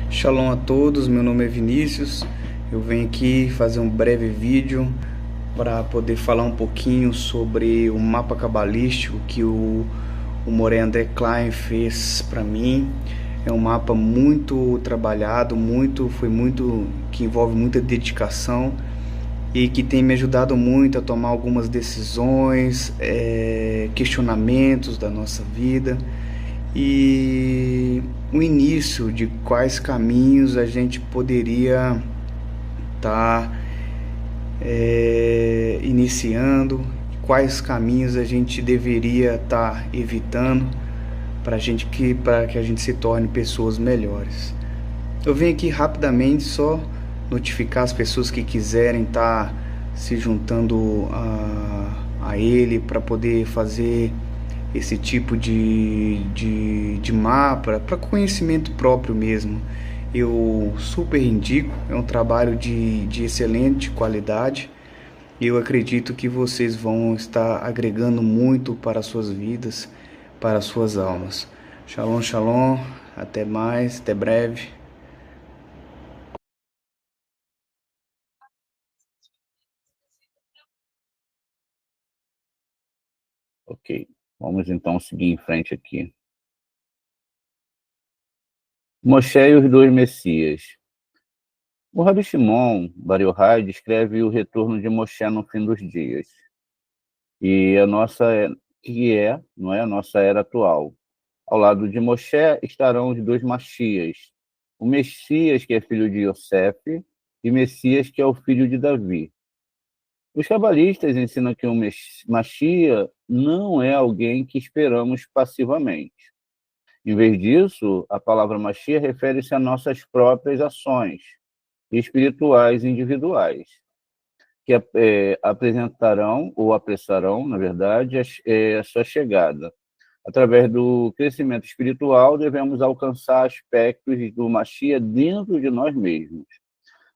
Shalom a todos, meu nome é Vinícius. Eu venho aqui fazer um breve vídeo para poder falar um pouquinho sobre o mapa cabalístico que o Moré André Klein fez para mim. É um mapa muito trabalhado, que envolve muita dedicação e que tem me ajudado muito a tomar algumas decisões, questionamentos da nossa vida e o início de quais caminhos a gente poderia estar iniciando, quais caminhos a gente deveria estar evitando para que a gente se torne pessoas melhores. Eu venho aqui rapidamente só notificar as pessoas que quiserem estar se juntando a ele para poder fazer esse tipo de mapa para conhecimento próprio mesmo. Eu super indico, é um trabalho de excelente qualidade e eu acredito que vocês vão estar agregando muito para as suas vidas, para as suas almas. Shalom, shalom, até mais, até breve. Ok, vamos então seguir em frente aqui. Moshe e os dois Messias. O Rabi Shimon Bar Yochai descreve o retorno de Moshe no fim dos dias. E a nossa não é a nossa era atual. Ao lado de Moshe estarão os dois Mashias. O Messias, que é filho de Yosef, e Messias, que é o filho de Davi. Os cabalistas ensinam que o Mashiach não é alguém que esperamos passivamente. Em vez disso, a palavra Mashiach refere-se a nossas próprias ações espirituais individuais, que apresentarão ou apressarão, na verdade, a sua chegada. Através do crescimento espiritual, devemos alcançar aspectos do Mashiach dentro de nós mesmos,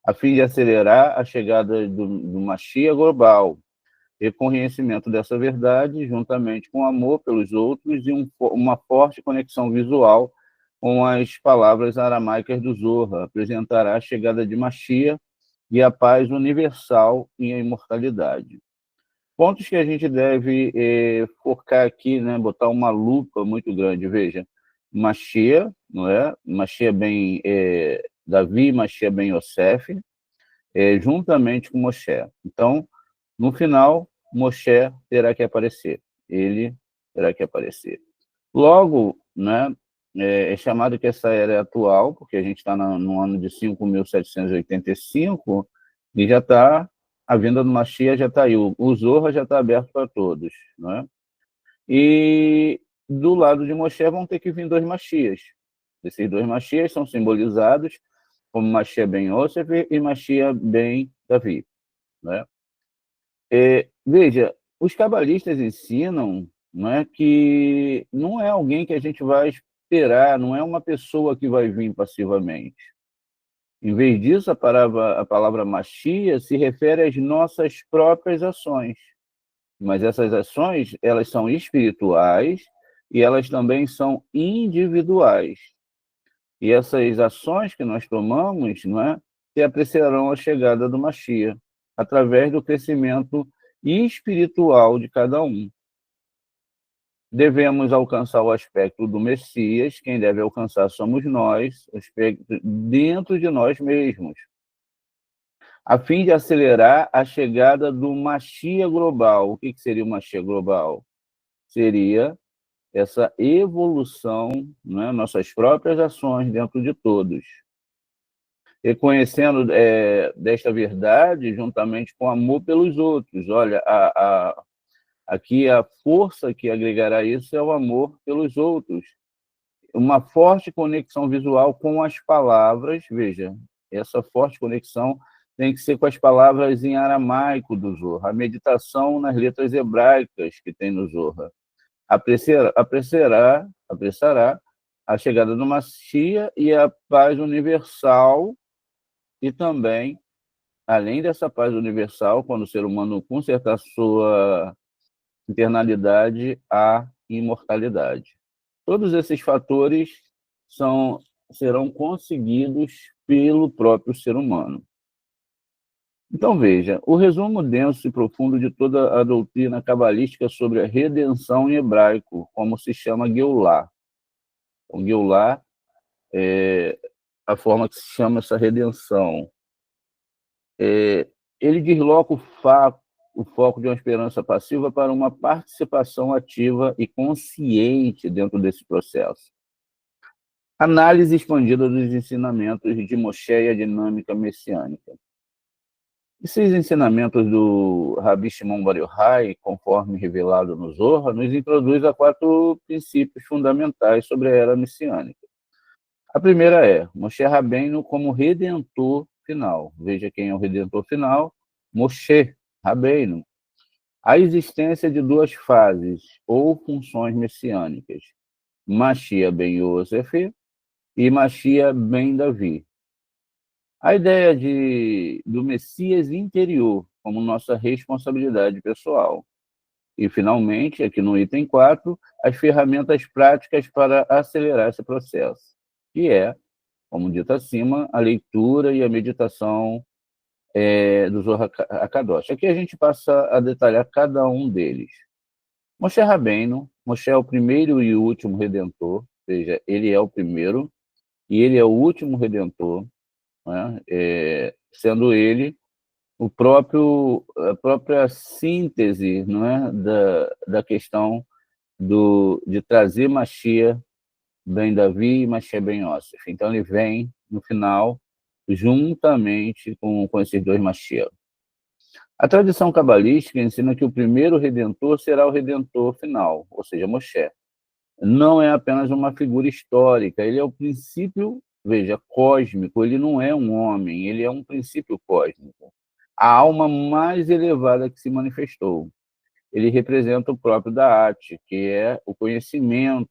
a fim de acelerar a chegada do Mashiach global, reconhecimento dessa verdade, juntamente com amor pelos outros e uma forte conexão visual com as palavras aramaicas do Zohar, apresentará a chegada de Mashiach e a paz universal e a imortalidade. Pontos que a gente deve focar aqui, né, botar uma lupa muito grande. Veja, Mashiach, não é? Mashiach ben Davi, Mashiach ben Yosef, juntamente com Moshe. Então, no final, Moshe terá que aparecer. Ele terá que aparecer. Logo, né, é chamado que essa era é atual, porque a gente está no ano de 5.785, e já está, a vinda do Mashiach já está aí, o Zohar já está aberto para todos. Né? E do lado de Moshe vão ter que vir dois Mashiachs. Esses dois Mashiachs são simbolizados como Mashiach ben Yosef e Mashiach ben Davi. Né? Veja, os cabalistas ensinam, né, que não é alguém que a gente vai esperar, não é uma pessoa que vai vir passivamente. Em vez disso, a palavra Mashiach se refere às nossas próprias ações. Mas essas ações, elas são espirituais e elas também são individuais. E essas ações que nós tomamos, não é, que apreciarão a chegada do Mashiach, através do crescimento espiritual de cada um. Devemos alcançar o aspecto do Messias, quem deve alcançar somos nós, aspecto dentro de nós mesmos, a fim de acelerar a chegada do Mashiach global. O que seria o Mashiach global? seria essa evolução, né, nossas próprias ações dentro de todos. Reconhecendo desta verdade juntamente com amor pelos outros. Olha, aqui a força que agregará isso é o amor pelos outros. Uma forte conexão visual com as palavras, veja, essa forte conexão tem que ser com as palavras em aramaico do Zohar, a meditação nas letras hebraicas que tem no Zohar. Apressará a chegada do Mashiach e a paz universal, e também, além dessa paz universal, quando o ser humano consertar sua internalidade, a imortalidade. Todos esses fatores serão conseguidos pelo próprio ser humano. Então, veja, o resumo denso e profundo de toda a doutrina cabalística sobre a redenção em hebraico, como se chama Geulah. O Geulah é a forma que se chama essa redenção. Ele desloca o foco de uma esperança passiva para uma participação ativa e consciente dentro desse processo. Análise expandida dos ensinamentos de Moshe e a dinâmica messiânica. Esses ensinamentos do Rabi Shimon Bar Yochai, conforme revelado no Zohar, nos introduz a 4 princípios fundamentais sobre a era messiânica. A primeira é Moshe Rabbeinu como redentor final. Veja quem é o redentor final, Moshe Rabbeinu. A existência de 2 fases ou funções messiânicas, Mashiach ben Yosef e Mashiach ben Davi. A ideia do Messias interior como nossa responsabilidade pessoal. E, finalmente, aqui no item 4, as ferramentas práticas para acelerar esse processo, que é, como dito acima, a leitura e a meditação do Zohar HaKadosh. Aqui a gente passa a detalhar cada um deles. Moshe Rabbeinu, Moshe é o primeiro e o último redentor, ou seja, ele é o primeiro e ele é o último redentor, né? Sendo ele a própria síntese, não é, da questão de trazer Mashiach ben Davi e Mashiach ben Yosef. Então ele vem no final juntamente com esses 2 Mashiach. A tradição cabalística ensina que o primeiro redentor será o redentor final, ou seja, Moshe. Não é apenas uma figura histórica, ele é o princípio, veja, cósmico, ele não é um homem, ele é um princípio cósmico. A alma mais elevada que se manifestou. Ele representa o próprio Da'at, que é o conhecimento,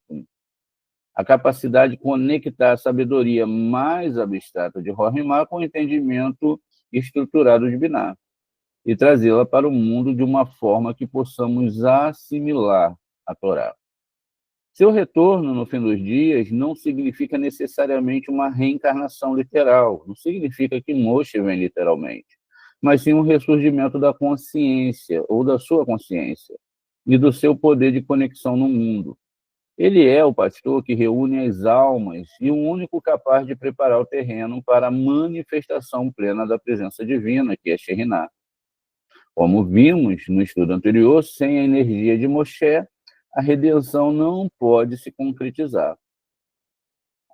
a capacidade de conectar a sabedoria mais abstrata de Rohimá com o entendimento estruturado de Binah e trazê-la para o mundo de uma forma que possamos assimilar a Torá. Seu retorno no fim dos dias não significa necessariamente uma reencarnação literal, não significa que Moshe vem literalmente, mas sim um ressurgimento da consciência, ou da sua consciência, e do seu poder de conexão no mundo. Ele é o pastor que reúne as almas e o único capaz de preparar o terreno para a manifestação plena da presença divina, que é Shekhinah. Como vimos no estudo anterior, sem a energia de Moshe, a redenção não pode se concretizar.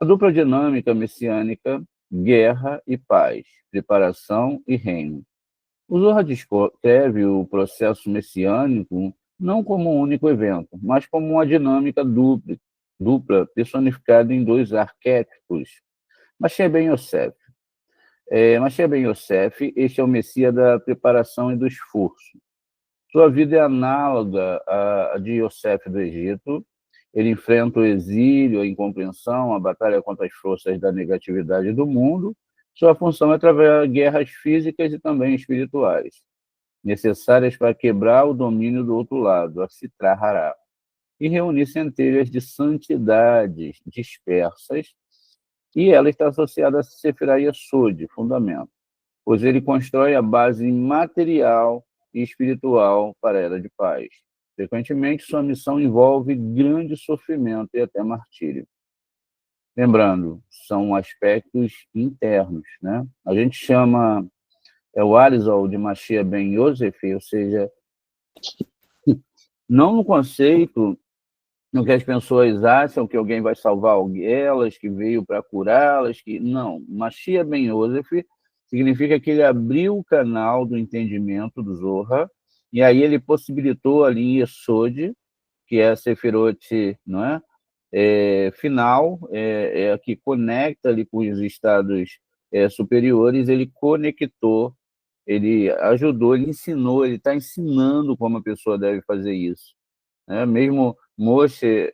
A dupla dinâmica messiânica, guerra e paz, preparação e reino. O Zohar descreve o processo messiânico não como um único evento, mas como uma dinâmica dupla personificada em 2 arquétipos. Mashiach ben Yosef. Mashiach ben Yosef, este é o Messias da preparação e do esforço. Sua vida é análoga à de Yosef do Egito. Ele enfrenta o exílio, a incompreensão, a batalha contra as forças da negatividade do mundo. Sua função é travar guerras físicas e também espirituais, necessárias para quebrar o domínio do outro lado, a Sitra Hará, e reunir centelhas de santidades dispersas, e ela está associada a Sefirah Yesod, fundamento, pois ele constrói a base material e espiritual para a era de paz. Frequentemente, sua missão envolve grande sofrimento e até martírio. Lembrando, são aspectos internos, né? A gente chama o Arizal de Mashiach ben Yosef, ou seja, Não no conceito no que as pessoas acham que alguém vai salvar elas, que veio para curá-las, que não. Mashiach ben Yosef significa que ele abriu o canal do entendimento do Zohar, e aí ele possibilitou ali em Yesod, que é a Sefirot, não é? Final, é a que conecta ali com os estados superiores, ele conectou, ele ajudou, ele ensinou, ele está ensinando como a pessoa deve fazer isso, né? Mesmo Moshe,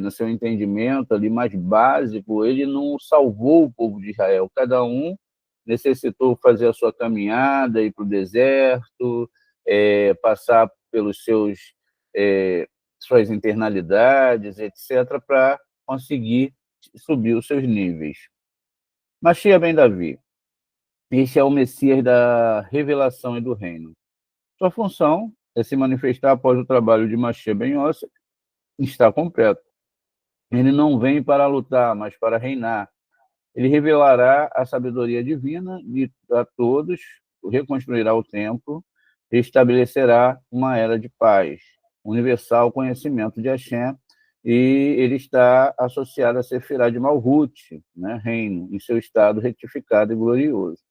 no seu entendimento ali mais básico, ele não salvou o povo de Israel. Cada um necessitou fazer a sua caminhada, ir para o deserto, passar pelos suas internalidades, etc., para conseguir subir os seus níveis. Mashiach ben Davi, este é o Messias da revelação e do reino. Sua função é se manifestar após o trabalho de Mashiach ben Yosef, está completo. Ele não vem para lutar, mas para reinar. Ele revelará a sabedoria divina a todos, reconstruirá o templo, estabelecerá uma era de paz, universal conhecimento de Hashem, e ele está associado a Sefirá de Malhut, né, reino, em seu estado retificado e glorioso.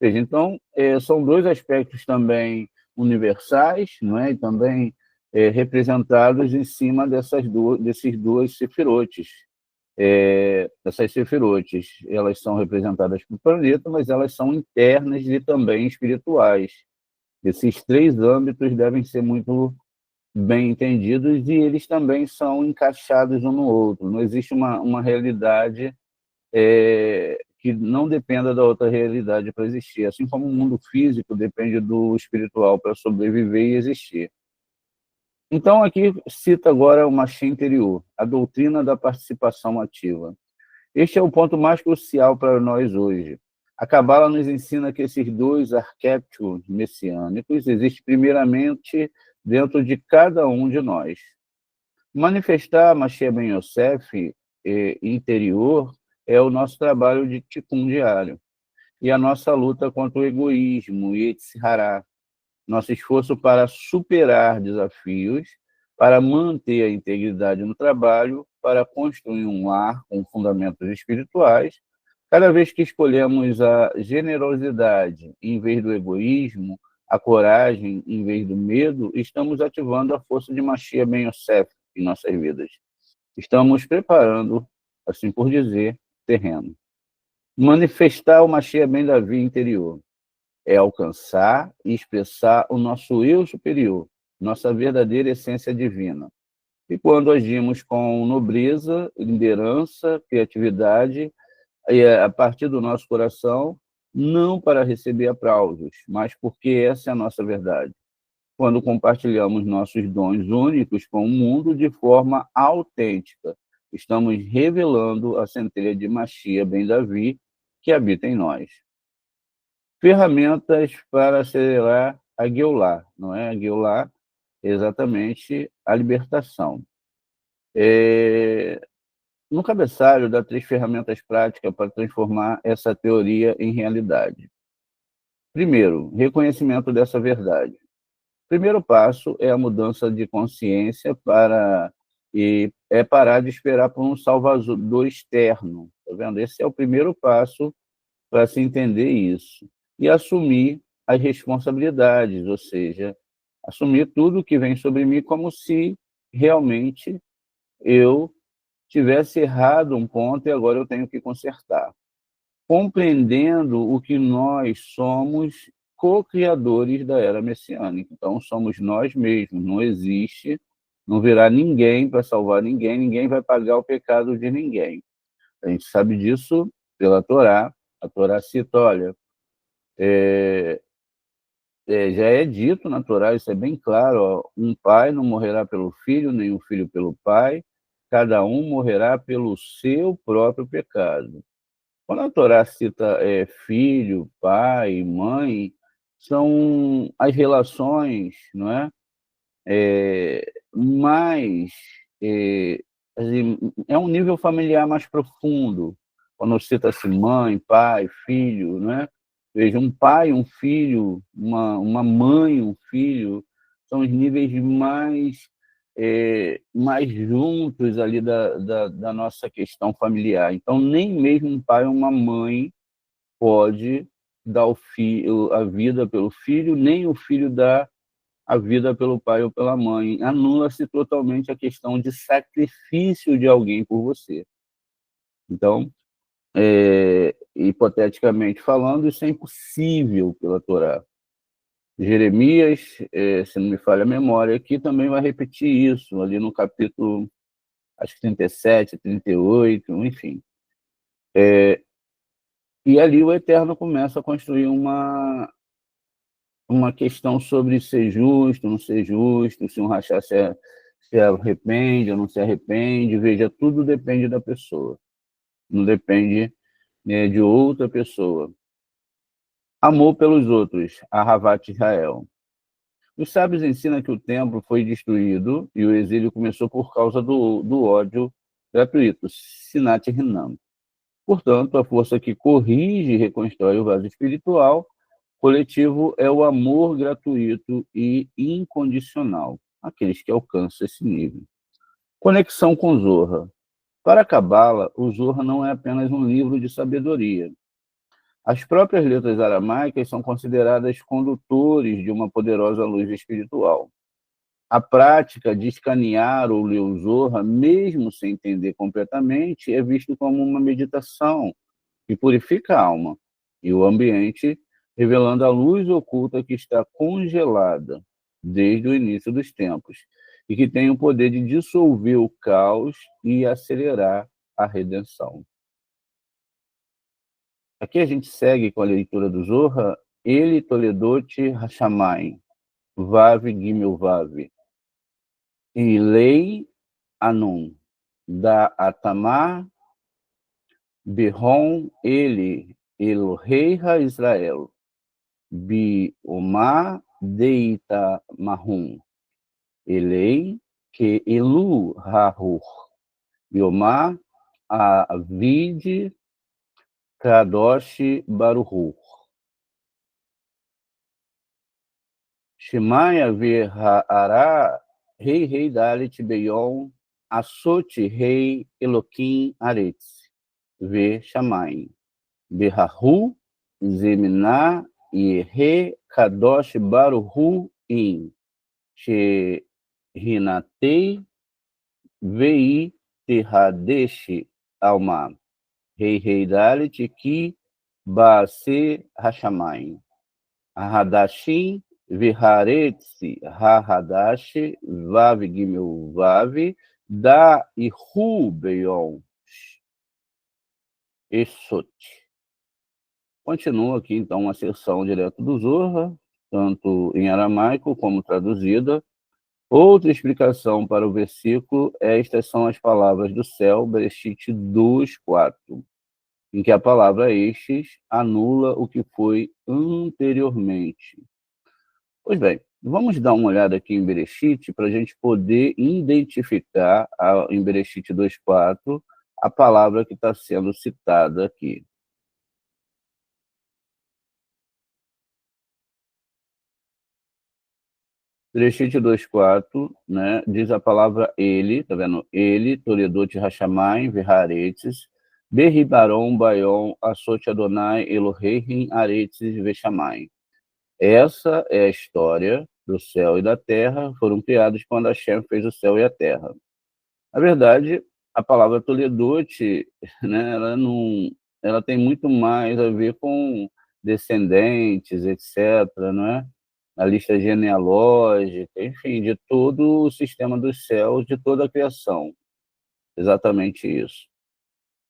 Ou seja, então, são dois aspectos também universais, não é? E também representados em cima desses duas sefirotes. Essas sefirotes, elas são representadas pelo planeta, mas elas são internas e também espirituais. Esses três âmbitos devem ser muito bem entendidos e eles também são encaixados um no outro. Não existe uma realidade que não dependa da outra realidade para existir, assim como o mundo físico depende do espiritual para sobreviver e existir. Então, aqui cita agora o Mashiach interior, a doutrina da participação ativa. Este é o ponto mais crucial para nós hoje. A Cabala nos ensina que esses dois arquétipos messiânicos existem primeiramente dentro de cada um de nós. Manifestar Mashiach ben Yosef interior é o nosso trabalho de tikkun diário e a nossa luta contra o egoísmo e Yetzirah, nosso esforço para superar desafios, para manter a integridade no trabalho, para construir um lar com fundamentos espirituais. Cada vez que escolhemos a generosidade em vez do egoísmo, a coragem em vez do medo, estamos ativando a força de Mashiach ben Yosef em nossas vidas. Estamos preparando, assim por dizer, terreno. Manifestar o Mashiach ben Davi interior é alcançar e expressar o nosso eu superior, nossa verdadeira essência divina. E quando agimos com nobreza, liderança, criatividade, a partir do nosso coração, não para receber aplausos, mas porque essa é a nossa verdade. Quando compartilhamos nossos dons únicos com o mundo de forma autêntica, estamos revelando a centelha de Mashiach ben Davi que habita em nós. Ferramentas para acelerar a Geulah, não é? A Geulah é exatamente a libertação. No cabeçalho dá 3 ferramentas práticas para transformar essa teoria em realidade. Primeiro, reconhecimento dessa verdade. O primeiro passo é a mudança de consciência parar de esperar por um salvador externo. Tá vendo? Esse é o primeiro passo para se entender isso. E assumir as responsabilidades, ou seja, assumir tudo que vem sobre mim como se realmente eu tivesse errado um ponto e agora eu tenho que consertar. Compreendendo o que nós somos co-criadores da era messiânica. Então, somos nós mesmos, não existe, não virá ninguém para salvar ninguém, ninguém vai pagar o pecado de ninguém. A gente sabe disso pela Torá. A Torá cita, olha, já é dito na Torá, isso é bem claro, ó, um pai não morrerá pelo filho, nem um filho pelo pai, cada um morrerá pelo seu próprio pecado. Quando a Torá cita filho, pai, mãe, são as relações, não é? Mais, assim, é um nível familiar mais profundo. Quando cita-se mãe, pai, filho, não é? Veja, um pai, um filho, uma mãe, um filho, são os níveis mais juntos ali da nossa questão familiar. Então, nem mesmo um pai ou uma mãe pode dar a vida pelo filho, nem o filho dá a vida pelo pai ou pela mãe. Anula-se totalmente a questão de sacrifício de alguém por você. Então, hipoteticamente falando, isso é impossível pela Torá. Jeremias, se não me falha a memória, aqui também vai repetir isso, ali no capítulo, acho que 37, 38, enfim. E ali o Eterno começa a construir uma questão sobre ser justo, não ser justo, se um rachar se arrepende ou não se arrepende. Veja, tudo depende da pessoa, não depende, né, de outra pessoa. Amor pelos outros, Ahavat Israel. Os sábios ensinam que o templo foi destruído e o exílio começou por causa do ódio gratuito, Sinat Hinam. Portanto, a força que corrige e reconstrói o vaso espiritual coletivo é o amor gratuito e incondicional, aqueles que alcançam esse nível. Conexão com Zohar. Para a Cabala, o Zohar não é apenas um livro de sabedoria. As próprias letras aramaicas são consideradas condutores de uma poderosa luz espiritual. A prática de escanear ou ler o Zohar, mesmo sem entender completamente, é visto como uma meditação que purifica a alma e o ambiente, revelando a luz oculta que está congelada desde o início dos tempos e que tem o poder de dissolver o caos e acelerar a redenção. Aqui a gente segue com a leitura do Zohar, Eli Toledot Hashamayim, Vav Gimel Vav, Ilei Anum, da Atamar Behon Eli Eloheiha Israel, Bi Omar Deita Mahum, Elei que Elu Rahur, Biomar Avid Kadosh Baruhu. Shemaya Ve Ha'ara Rei Dalit Beyon Asot Rei Eloquim Aretz Ve Shamayim Behahu Zemina Yehe Kadosh Baruhu In Shehinatei Vei Terhadesh Alma Rei Dalit Ki Baase Hashamayim Ahadashim Viharetsi Hahadash Vav Gimel Vav Da Ihu Beyon Esot. Continua aqui, então, uma seção direto do Zohar, tanto em aramaico como traduzida. Outra explicação para o versículo, estas são as palavras do céu, Bereshit 2:4, em que a palavra estes anula o que foi anteriormente. Pois bem, vamos dar uma olhada aqui em Bereshit para a gente poder identificar em Bereshit 2:4 a palavra que está sendo citada aqui. Bereshit 2:4, né, diz a palavra ele, tá vendo? Ele, Toledot Hashamayim, Veharetzes, Berribaron, Bayon, Asot Adonai, Elohim, Aretzes, Veshamayim. Essa é a história do céu e da terra, foram criados quando Hashem fez o céu e a terra. Na verdade, a palavra Toledot, né, ela tem muito mais a ver com descendentes, etc., não é? A lista genealógica, enfim, de todo o sistema dos céus, de toda a criação. Exatamente isso.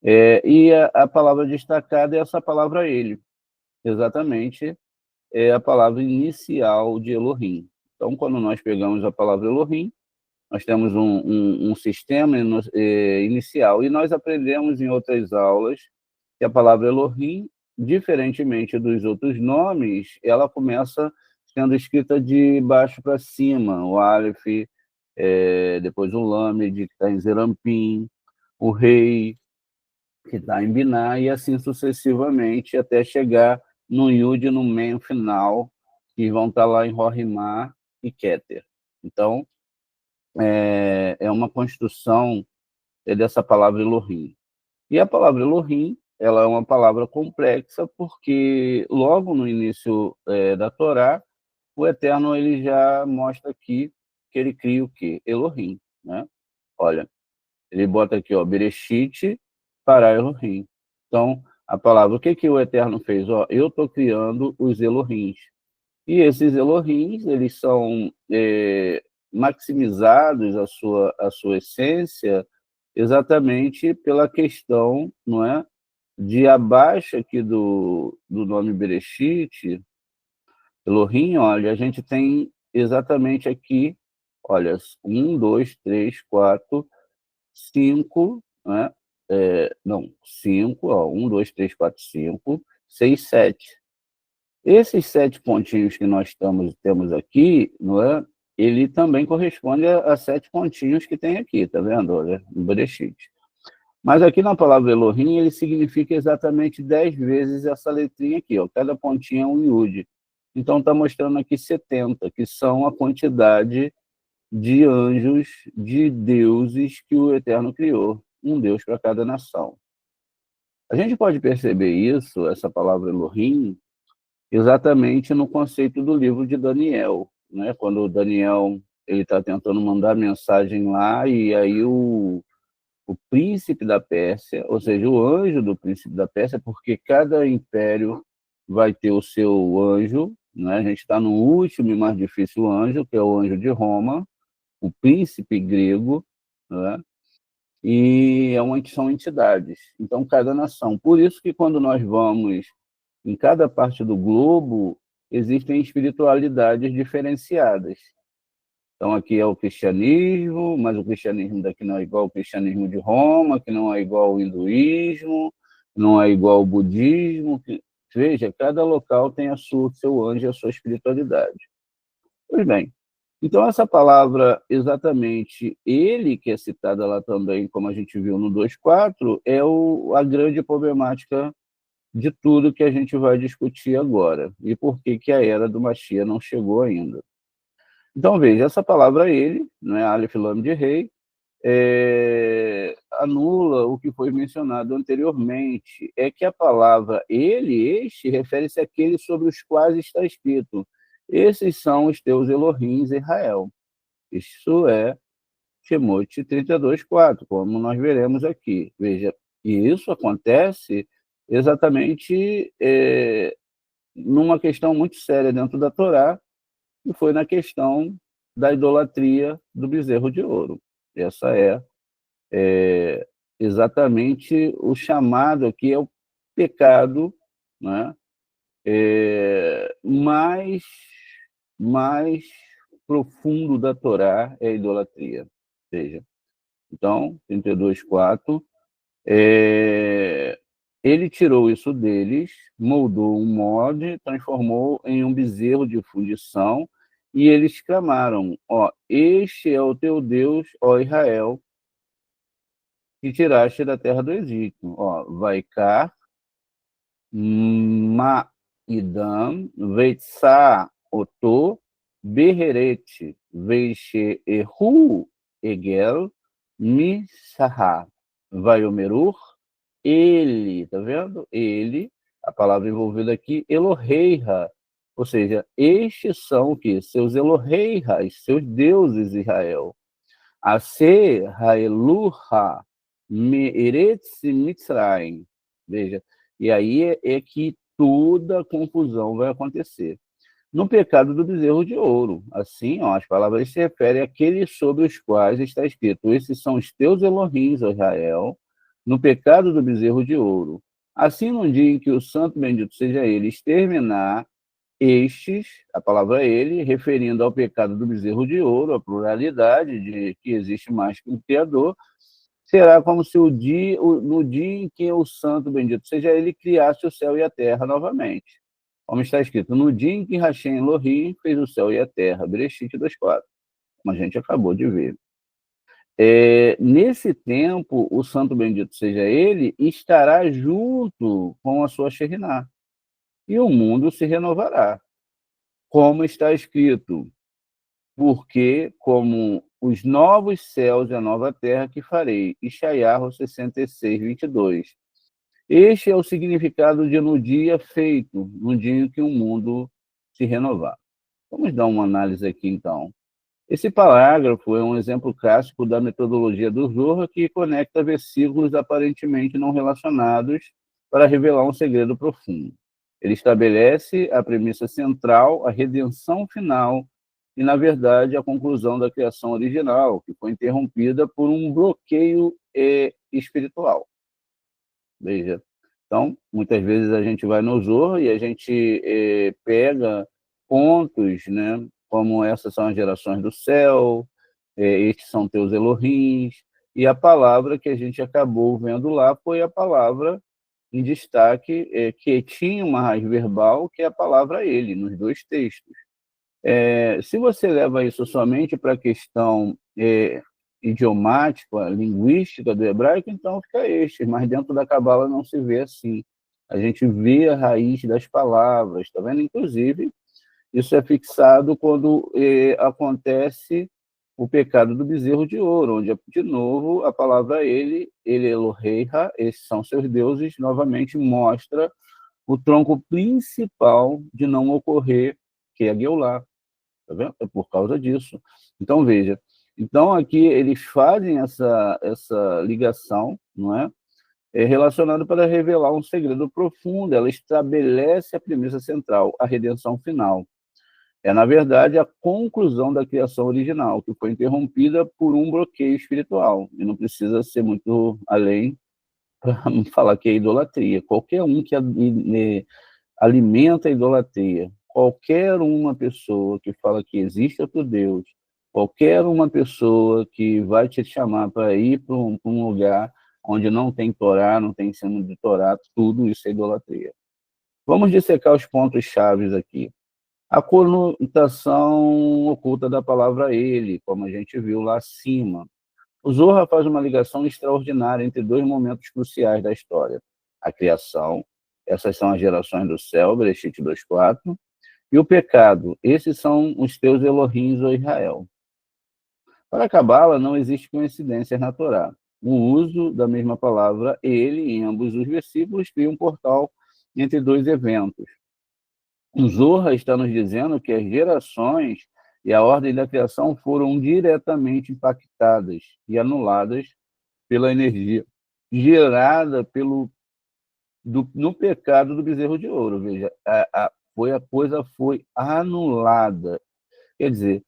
E a palavra destacada é essa palavra ele. Exatamente, é a palavra inicial de Elohim. Então, quando nós pegamos a palavra Elohim, nós temos um sistema inicial. E nós aprendemos em outras aulas que a palavra Elohim, diferentemente dos outros nomes, ela começa sendo escrita de baixo para cima, o Aleph, depois o Lamed, que está em Zerampim, o Rei, que está em Biná, e assim sucessivamente, até chegar no Yud e no Mem final, que vão estar lá em Rohimá, e Keter. Então, é uma construção dessa palavra Elohim. E a palavra Elohim, ela é uma palavra complexa, porque logo no início da Torá, o Eterno ele já mostra aqui que ele cria o quê? Elohim, né? Olha, ele bota aqui, ó, Bereshit para Elohim. Então, a palavra, o que que o Eterno fez? Ó, eu estou criando os Elohims. E esses Elohims, eles são maximizados a sua essência exatamente pela questão, não é, de abaixo aqui do nome Bereshit, Elohim, olha, a gente tem exatamente aqui, olha, 5, né? Não, 5, ó, 5, 6, 7. Esses 7 pontinhos que nós temos aqui, não é? Ele também corresponde a 7 pontinhos que tem aqui, tá vendo? Olha, no Bereshit. Mas aqui na palavra Elohim, ele significa exatamente 10 vezes essa letrinha aqui, ó. Cada pontinha é um Yud. Então está mostrando aqui 70, que são a quantidade de anjos, de deuses que o Eterno criou. Um Deus para cada nação. A gente pode perceber isso, essa palavra Elohim, exatamente no conceito do livro de Daniel, né? Quando o Daniel ele está tentando mandar mensagem lá e aí o príncipe da Pérsia, ou seja, o anjo do príncipe da Pérsia, porque cada império vai ter o seu anjo, né? A gente está no último e mais difícil anjo, que é o anjo de Roma, o príncipe grego, né? E são entidades. Então, cada nação. Por isso que quando nós vamos em cada parte do globo, existem espiritualidades diferenciadas. Então, aqui é o cristianismo, mas o cristianismo daqui não é igual ao cristianismo de Roma, que não é igual ao hinduísmo, não é igual ao budismo. Veja, cada local tem o seu anjo e a sua espiritualidade. Pois bem, então essa palavra, exatamente, ele que é citada lá também, como a gente viu no 2.4, é a grande problemática de tudo que a gente vai discutir agora. E por que que a era do Mashiach não chegou ainda. Então, veja, essa palavra ele, né, Aleph Lam de rei, anula o que foi mencionado anteriormente. É que a palavra ele, este, refere-se àqueles sobre os quais está escrito: esses são os teus Elohims, Israel. Isso é Shemot 32.4, como nós veremos aqui. Veja, e isso acontece exatamente numa questão muito séria dentro da Torá, e foi na questão da idolatria do bezerro de ouro. Essa é exatamente o chamado aqui, é o pecado, né? Mais profundo da Torá é a idolatria. Veja, então, 32.4, ele tirou isso deles, moldou um molde, transformou em um bezerro de fundição, e eles clamaram: ó, este é o teu Deus, ó Israel, que tiraste da terra do Egito. Ó, Vaikar, Ma'idam, Veitsa, Oto, Beheret, Veixe, Ehu, Egel, Misahá, Vaiomerur, ele, tá vendo? Ele, a palavra envolvida aqui, Eloheira, ou seja, estes são o quê? Seus Eloheiras, seus deuses Israel. Ase Haeluha Meeretz Mitzrayim. Veja, e aí é que toda a confusão vai acontecer. No pecado do bezerro de ouro, assim, ó, as palavras se referem àqueles sobre os quais está escrito: esses são os teus Elohims, ó Israel, no pecado do bezerro de ouro. Assim, no dia em que o santo bendito seja ele exterminar estes, a palavra ele, referindo ao pecado do bezerro de ouro, a pluralidade de que existe mais que um Criador, será como se no dia em que o santo bendito seja ele criasse o céu e a terra novamente. Como está escrito: no dia em que Hashem Elohim fez o céu e a terra, Bereshit 2.4, como a gente acabou de ver. Nesse tempo, o santo bendito seja ele, estará junto com a sua Shekhinah, e o mundo se renovará. Como está escrito: porque como os novos céus e a nova terra que farei. Ishaiah 66, 22. Este é o significado de no dia feito, no dia em que o mundo se renovar. Vamos dar uma análise aqui, então. Esse parágrafo é um exemplo clássico da metodologia do Zohar que conecta versículos aparentemente não relacionados para revelar um segredo profundo. Ele estabelece a premissa central, a redenção final e, na verdade, a conclusão da criação original, que foi interrompida por um bloqueio espiritual. Veja, então, muitas vezes a gente vai no Zohar e a gente pega pontos, né, como essas são as gerações do céu, estes são teus Elohims, e a palavra que a gente acabou vendo lá foi a palavra em destaque, que tinha uma raiz verbal, que é a palavra ele, nos dois textos. Se você leva isso somente para a questão idiomática, linguística do hebraico, então fica este, mas dentro da Cabala não se vê assim. A gente vê a raiz das palavras, tá vendo? Inclusive, isso é fixado quando acontece o pecado do bezerro de ouro, onde, de novo, a palavra ele Eloheiha, esses são seus deuses, novamente mostra o tronco principal de não ocorrer, que é Geulah. Tá vendo? É por causa disso. Então, veja. Então, aqui eles fazem essa ligação, não é? Relacionado para revelar um segredo profundo. Ela estabelece a premissa central, a redenção final. É, na verdade, a conclusão da criação original, que foi interrompida por um bloqueio espiritual. E não precisa ser muito além para falar que é idolatria. Qualquer um que alimenta a idolatria, qualquer uma pessoa que fala que existe outro Deus, qualquer uma pessoa que vai te chamar para ir para um lugar onde não tem Torá, não tem ensino de Torá, tudo isso é idolatria. Vamos dissecar os pontos chaves aqui. A conotação oculta da palavra ele, como a gente viu lá acima. O Zohar faz uma ligação extraordinária entre dois momentos cruciais da história. A criação, essas são as gerações do céu, Bereshit 2:4, e o pecado, esses são os teus Elohims, ó Israel. Para a Cabala, não existe coincidências na Torá. O uso da mesma palavra, ele, em ambos os versículos, cria um portal entre dois eventos. O Zohar está nos dizendo que as gerações e a ordem da criação foram diretamente impactadas e anuladas pela energia gerada no pecado do bezerro de ouro. Veja, a coisa foi anulada. Quer dizer,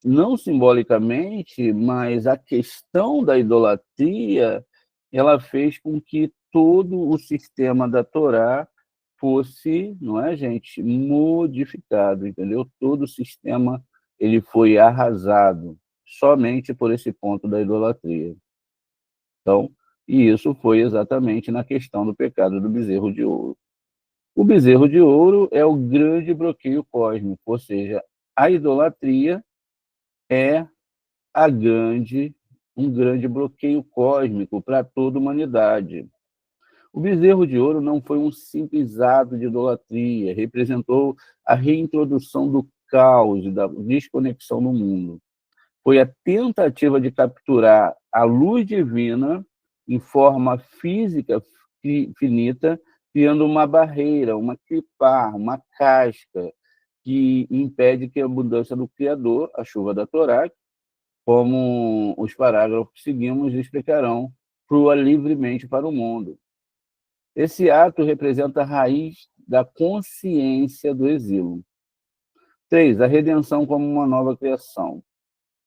não simbolicamente, mas a questão da idolatria, ela fez com que todo o sistema da Torá fosse, não é, gente, modificado, entendeu? Todo o sistema ele foi arrasado somente por esse ponto da idolatria. Então, e isso foi exatamente na questão do pecado do bezerro de ouro. O bezerro de ouro é o grande bloqueio cósmico, ou seja, a idolatria é um grande bloqueio cósmico para toda a humanidade. O bezerro de ouro não foi um simples ato de idolatria, representou a reintrodução do caos e da desconexão no mundo. Foi a tentativa de capturar a luz divina em forma física finita, criando uma barreira, uma clipar, uma casca, que impede que a abundância do Criador, a chuva da Torá, como os parágrafos que seguimos explicarão, flua livremente para o mundo. Esse ato representa a raiz da consciência do exílio. 3. A redenção como uma nova criação.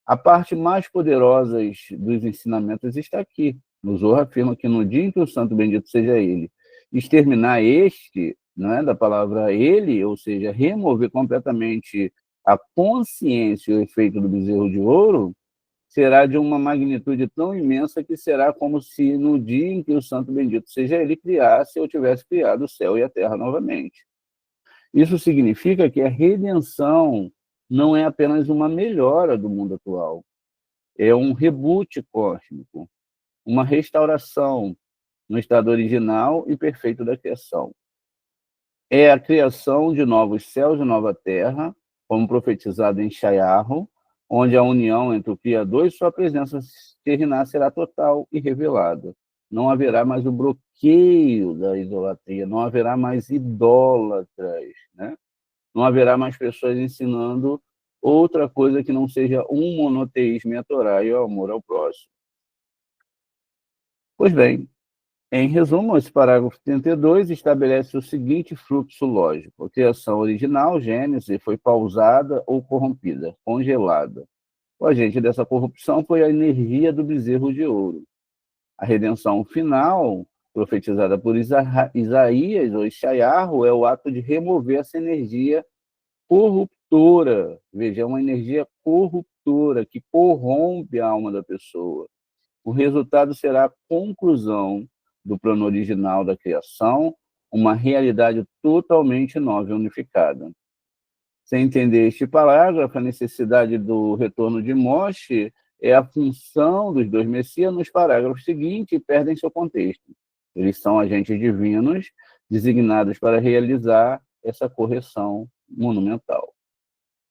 A parte mais poderosa dos ensinamentos está aqui. O Zohar afirma que no dia em que o santo bendito seja ele, exterminar este, não é, da palavra ele, ou seja, remover completamente a consciência e o efeito do bezerro de ouro, será de uma magnitude tão imensa que será como se no dia em que o santo bendito seja ele criasse ou tivesse criado o céu e a terra novamente. Isso significa que a redenção não é apenas uma melhora do mundo atual, é um reboot cósmico, uma restauração no estado original e perfeito da criação. É a criação de novos céus e nova terra, como profetizado em Shayahu, onde a união entre o Criador e sua presença terrená será total e revelada. Não haverá mais o bloqueio da idolatria, não haverá mais idólatras, né? Não haverá mais pessoas ensinando outra coisa que não seja um monoteísmo e a Torá e o amor ao próximo. Pois bem, em resumo, esse parágrafo 32 estabelece o seguinte fluxo lógico. A criação original, Gênesis, foi pausada ou corrompida, congelada. O agente dessa corrupção foi a energia do bezerro de ouro. A redenção final, profetizada por Isaías ou Ishayahu, é o ato de remover essa energia corruptora. Veja, é uma energia corruptora que corrompe a alma da pessoa. O resultado será a conclusão do plano original da criação, uma realidade totalmente nova e unificada. Sem entender este parágrafo, a necessidade do retorno de Moshe é a função dos dois Messias nos parágrafos seguintes e perdem seu contexto. Eles são agentes divinos designados para realizar essa correção monumental.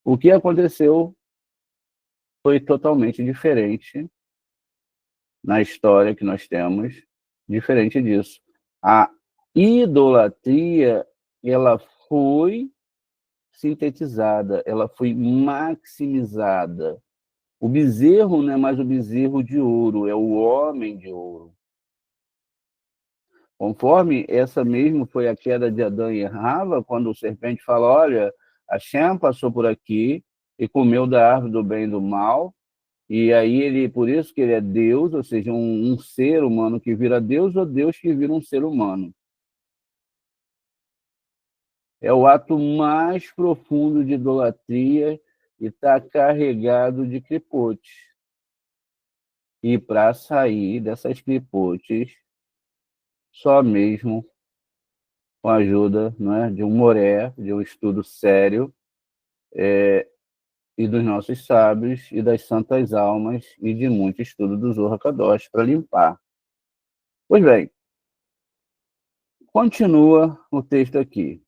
O que aconteceu foi totalmente diferente na história que nós temos, diferente disso. A idolatria, ela foi sintetizada, ela foi maximizada. O bezerro não é mais o bezerro de ouro, é o homem de ouro. Conforme essa mesmo foi a queda de Adão e Rava, quando o serpente fala, olha, Hashem passou por aqui e comeu da árvore do bem e do mal, e aí ele, por isso que ele é Deus, ou seja, um ser humano que vira Deus ou Deus que vira um ser humano. É o ato mais profundo de idolatria e está carregado de clipotes. E para sair dessas clipotes, só mesmo com a ajuda, não é, de um moré, de um estudo sério, e dos nossos sábios e das santas almas e de muito estudo do Zohar Kadosh para limpar. Pois bem, continua o texto aqui.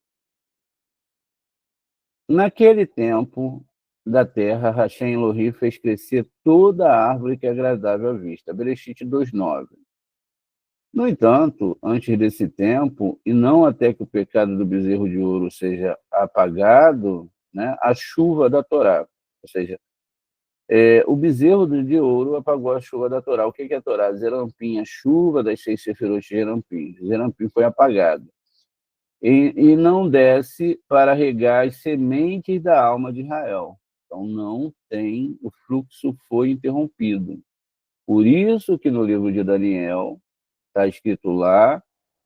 Naquele tempo da terra, Hashem Elohim fez crescer toda a árvore que é agradável à vista. Bereshit 2:9. No entanto, antes desse tempo, e não até que o pecado do bezerro de ouro seja apagado, né, a chuva da Torá, ou seja, o bezerro de ouro apagou a chuva da Torá. O que é a Torá? Zerampim, a chuva das 6 sefirot de Zerampim. Zerampim foi apagado. E não desce para regar as sementes da alma de Israel. Então, não tem, o fluxo foi interrompido. Por isso que no livro de Daniel está escrito lá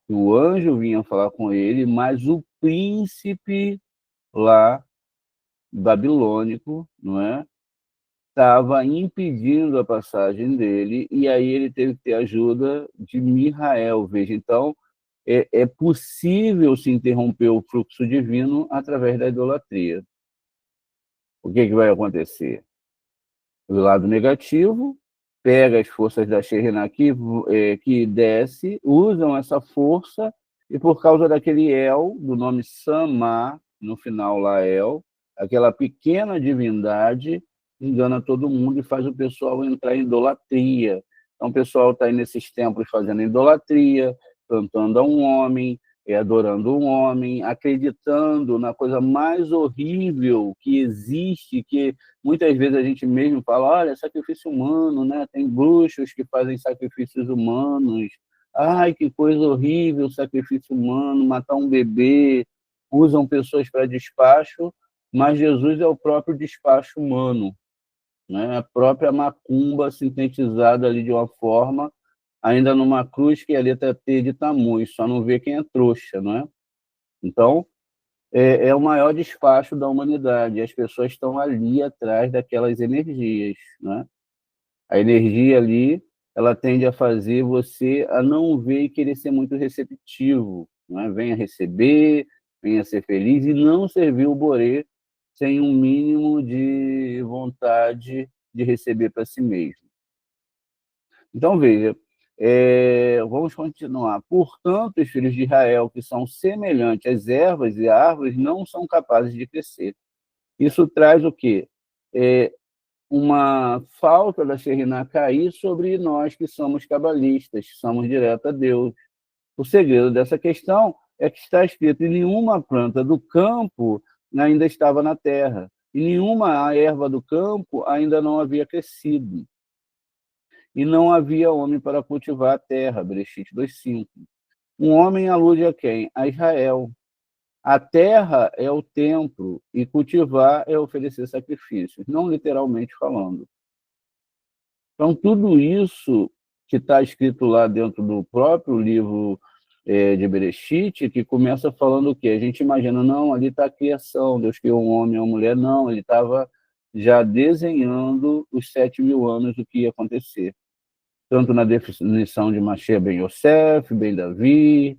que o anjo vinha falar com ele, mas o príncipe lá, babilônico, não é? Estava impedindo a passagem dele, e aí ele teve que ter ajuda de Mihael. Veja, então, é possível se interromper o fluxo divino através da idolatria. O que vai acontecer? O lado negativo pega as forças da Shekhinah que desce, usam essa força, e por causa daquele El, do nome Samá, no final lá El, aquela pequena divindade, engana todo mundo e faz o pessoal entrar em idolatria. Então o pessoal está aí nesses templos fazendo idolatria, cantando a um homem, adorando um homem, acreditando na coisa mais horrível que existe, que muitas vezes a gente mesmo fala, olha, sacrifício humano, né? Tem bruxos que fazem sacrifícios humanos. Ai, que coisa horrível, sacrifício humano, matar um bebê, usam pessoas para despacho, mas Jesus é o próprio despacho humano, né? A própria macumba sintetizada ali de uma forma, ainda numa cruz que é a letra T de Tammuz, só não vê quem é trouxa, não é? Então, é o maior despacho da humanidade, as pessoas estão ali atrás daquelas energias, né? A energia ali, ela tende a fazer você a não ver e querer ser muito receptivo, né? Venha receber, venha ser feliz e não servir o borê sem um mínimo de vontade de receber para si mesmo. Então, veja, vamos continuar. Portanto, os filhos de Israel, que são semelhantes às ervas e árvores, não são capazes de crescer. Isso traz o quê? Uma falta da Shekhinah cair sobre nós que somos cabalistas, que somos direto a Deus. O segredo dessa questão é que está escrito: e nenhuma planta do campo ainda estava na terra, e nenhuma erva do campo ainda não havia crescido. E não havia homem para cultivar a terra, Bereshit 2:5. Um homem alude a quem? A Israel. A terra é o templo e cultivar é oferecer sacrifícios, não literalmente falando. Então, tudo isso que está escrito lá dentro do próprio livro de Bereshit, que começa falando o quê? A gente imagina, não, ali está a criação, Deus criou um homem e uma mulher. Não, ele estava já desenhando os 7.000 anos do que ia acontecer. Tanto na definição de Mashiach ben Yosef, ben Davi,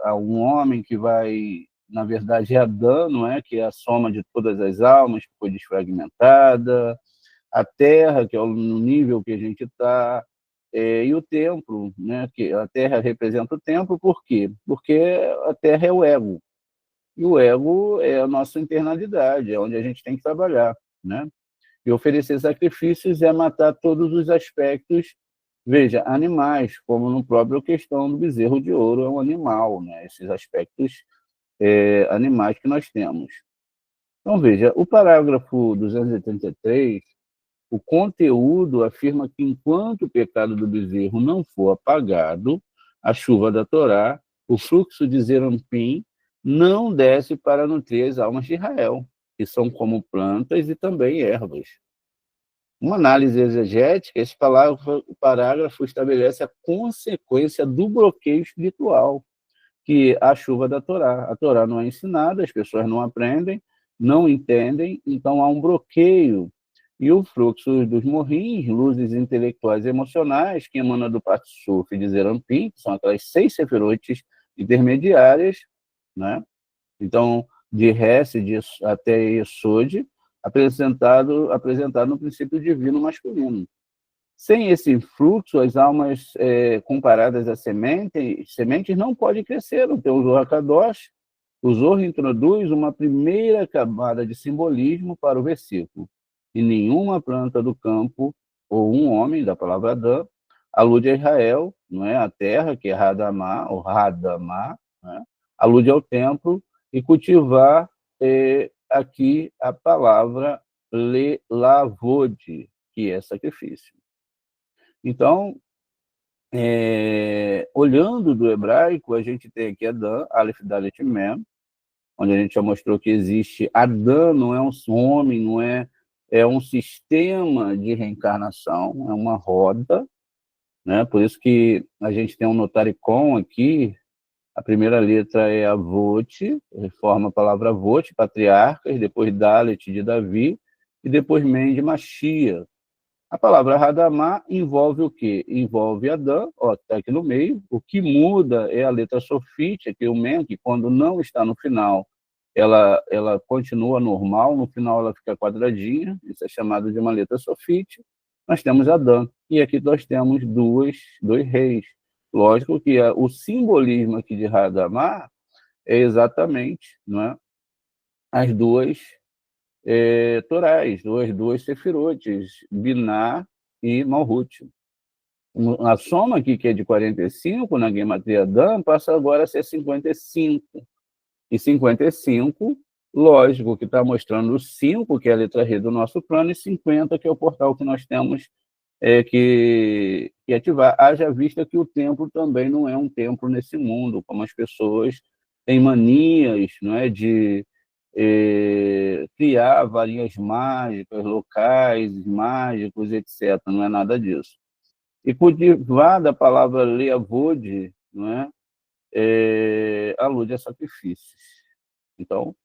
a um homem que vai, na verdade, é Adão, não é? Que é a soma de todas as almas, que foi desfragmentada, a terra, que é o nível que a gente está, e o templo, né? Que a terra representa o templo, por quê? Porque a terra é o ego, e o ego é a nossa internalidade, é onde a gente tem que trabalhar, né? E oferecer sacrifícios é matar todos os aspectos, veja, animais, como no próprio questão do bezerro de ouro, é um animal, né? Esses aspectos animais que nós temos. Então, veja, o parágrafo 283, o conteúdo afirma que enquanto o pecado do bezerro não for apagado, a chuva da Torá, o fluxo de Zerampim, não desce para nutrir as almas de Israel, que são como plantas e também ervas. Uma análise exegética, esse parágrafo estabelece a consequência do bloqueio espiritual, que é a chuva da Torá. A Torá não é ensinada, as pessoas não aprendem, não entendem, então há um bloqueio. E o fluxo dos morrins, luzes intelectuais e emocionais, que emana do Patsuf de Zerampim, que são aquelas 6 sefirotes intermediárias, né? Então, de Hesed até Yesod, apresentado no princípio divino masculino. Sem esse fluxo, as almas comparadas a sementes não podem crescer. Então, o Zohar Kadosh, o Zohar introduz uma primeira camada de simbolismo para o versículo. E nenhuma planta do campo, ou um homem, da palavra Adão, alude a Israel, não é? A terra, que é Hadamá, ou Hadamá, né? Alude ao templo, e cultivar aqui a palavra lavod, que é sacrifício. Então, olhando do hebraico, a gente tem aqui Adão, Aleph, Dalet, Mem, onde a gente já mostrou que existe Adão, não é um homem, não é, é um sistema de reencarnação, é uma roda, né? Por isso que a gente tem um notaricon aqui. A primeira letra é Avot, forma a palavra Avot, patriarcas, depois Dalet de Davi, e depois Men de Machia. A palavra Hadamá envolve o quê? Envolve Adão, está aqui no meio. O que muda é a letra sofite, aqui o Men, que quando não está no final, ela continua normal, no final ela fica quadradinha, isso é chamado de uma letra sofite. Nós temos Adão, e aqui nós temos dois reis. Lógico que o simbolismo aqui de Hadamá é exatamente, não é, as duas Torais, duas sefirotes, Biná e Malhut. A soma aqui, que é de 45, na Gematria Dan, passa agora a ser 55. E 55, lógico, que está mostrando o 5, que é a letra R do nosso plano, e 50, que é o portal que nós temos que ativar. Haja vista que o templo também não é um templo nesse mundo, como as pessoas têm manias, não é, de criar varinhas mágicas, locais mágicos, etc. Não é nada disso. E cultivar da palavra leavod, não é, alude a sacrifícios. Então,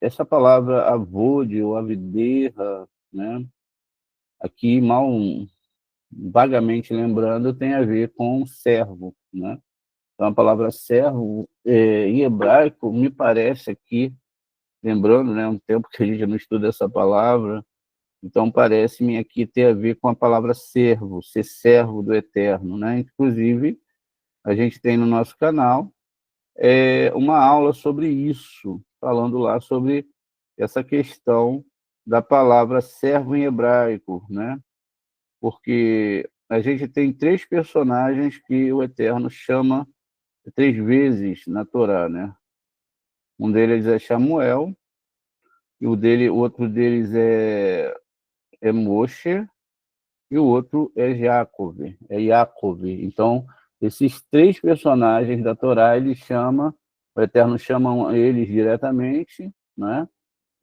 essa palavra avod ou aviderra, né, aqui mal vagamente lembrando, tem a ver com servo, né? Então, a palavra servo, em hebraico, me parece aqui, lembrando, né, um tempo que a gente não estuda essa palavra, então parece-me aqui ter a ver com a palavra servo, ser servo do Eterno, né? Inclusive, a gente tem no nosso canal uma aula sobre isso, falando lá sobre essa questão da palavra servo em hebraico, né? Porque a gente tem três personagens que o Eterno chama três vezes na Torá, né? Um deles é Samuel, e o outro deles é Moshe, e o outro é Jacob. Então, esses três personagens da Torá, o Eterno chama eles diretamente, né?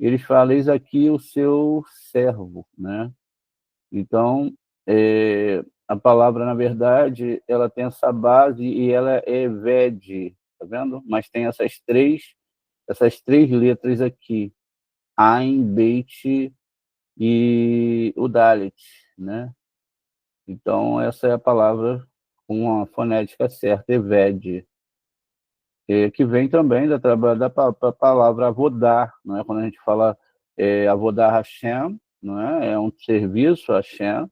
Eles falam, eis aqui o seu servo, né? Então, a palavra, na verdade, ela tem essa base e ela é Ved, tá vendo? Mas tem essas três letras aqui, Ain, Beit e o Dalet, né? Então, essa é a palavra com a fonética certa, Eved, que vem também da palavra avodar, não é? Quando a gente fala avodar Hashem, não é? É um serviço a Hashem,